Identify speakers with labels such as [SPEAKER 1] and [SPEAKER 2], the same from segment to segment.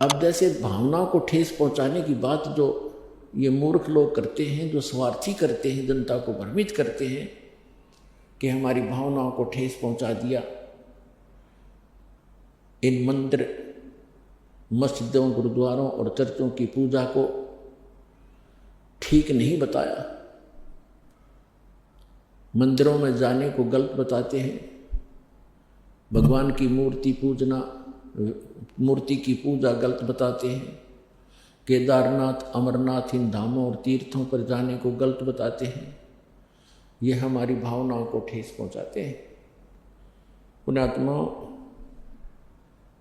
[SPEAKER 1] अब जैसे भावनाओं को ठेस पहुंचाने की बात जो ये मूर्ख लोग करते हैं, जो स्वार्थी करते हैं, जनता को भ्रमित करते हैं कि हमारी भावनाओं को ठेस पहुंचा दिया, इन मंदिर, मस्जिदों, गुरुद्वारों और चर्चों की पूजा को ठीक नहीं बताया, मंदिरों में जाने को गलत बताते हैं, भगवान की मूर्ति पूजना, मूर्ति की पूजा गलत बताते हैं, केदारनाथ, अमरनाथ, इन धामों और तीर्थों पर जाने को गलत बताते हैं। ये हमारी भावनाओं को ठेस पहुंचाते हैं। पुण्यात्माओं,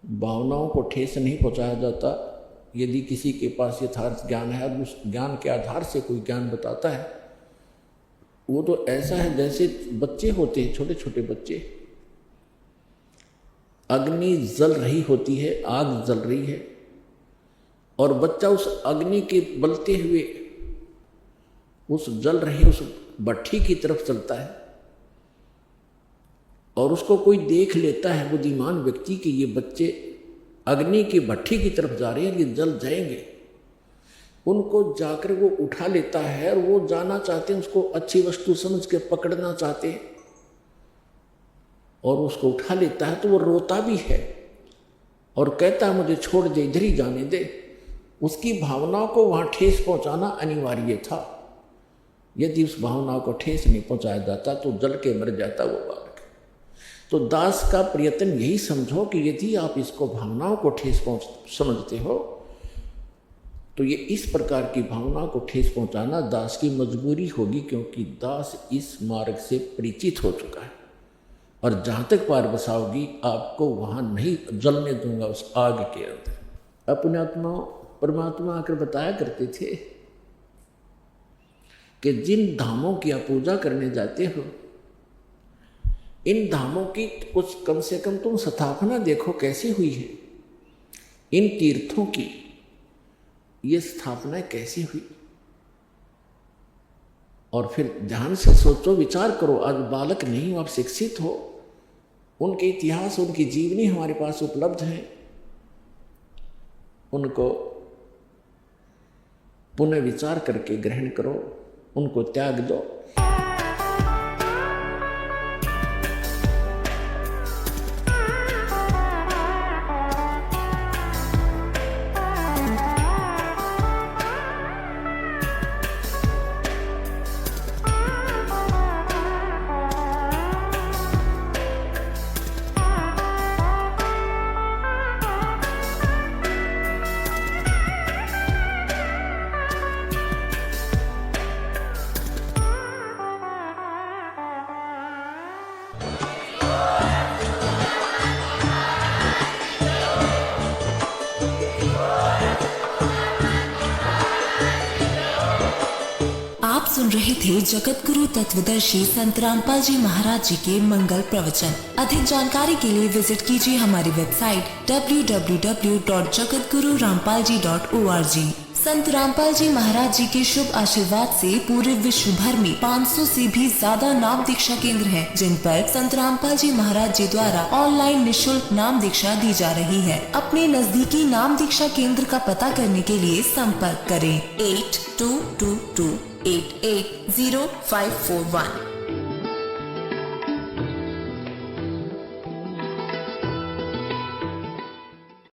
[SPEAKER 1] भावनाओं को ठेस नहीं पहुंचाया जाता यदि किसी के पास यथार्थ ज्ञान है और उस ज्ञान के आधार से कोई ज्ञान बताता है। वो तो ऐसा है जैसे बच्चे होते हैं, छोटे छोटे बच्चे, अग्नि जल रही होती है, आग जल रही है, और बच्चा उस अग्नि के बलते हुए उस जल रही उस भट्ठी की तरफ चलता है, और उसको कोई देख लेता है, बुद्धिमान व्यक्ति, कि ये बच्चे अग्नि की भट्ठी की तरफ जा रहे हैं, ये जल जाएंगे। उनको जाकर वो उठा लेता है और वो जाना चाहते हैं, उसको अच्छी वस्तु समझ के पकड़ना चाहते हैं और उसको उठा लेता है, तो वो रोता भी है और कहता है मुझे छोड़ दे, इधर ही जाने दे। उसकी भावनाओं को वहाँ ठेस पहुँचाना अनिवार्य था। यदि उस भावनाओं को ठेस नहीं पहुँचाया जाता तो जल के मर जाता वो बालक। तो दास का प्रयत्न यही समझो कि यदि आप इसको भावनाओं को ठेस समझते हो तो ये इस प्रकार की भावनाओं को ठेस पहुँचाना दास की मजबूरी होगी, क्योंकि दास इस मार्ग से परिचित हो चुका है। और जहाँ तक पार बसाओगी आपको वहाँ नहीं जलने दूंगा उस आग के अंदर। अपने आत्मा परमात्मा आकर बताया करते थे कि जिन धामों की आप पूजा करने जाते हो, इन धामों की कुछ कम से कम तुम स्थापना देखो कैसी हुई है। इन तीर्थों की ये स्थापना कैसी हुई, और फिर ध्यान से सोचो, विचार करो। आज बालक नहीं हो, आप शिक्षित हो, उनके इतिहास, उनकी जीवनी हमारे पास उपलब्ध है, उनको पुनः विचार करके ग्रहण करो, उनको त्याग दो।
[SPEAKER 2] सुन रहे थे जगत गुरु तत्वदर्शी संत रामपाल जी महाराज जी के मंगल प्रवचन। अधिक जानकारी के लिए विजिट कीजिए हमारी वेबसाइट www.jagatgururampalji.org। संत रामपाल जी महाराज जी के शुभ आशीर्वाद से पूरे विश्व भर में 500 से भी ज्यादा नाम दीक्षा केंद्र हैं, जिन पर संत रामपाल जी महाराज जी द्वारा ऑनलाइन निःशुल्क नाम दीक्षा दी जा रही है। अपने नजदीकी नाम दीक्षा केंद्र का पता करने के लिए संपर्क करें 8222880541।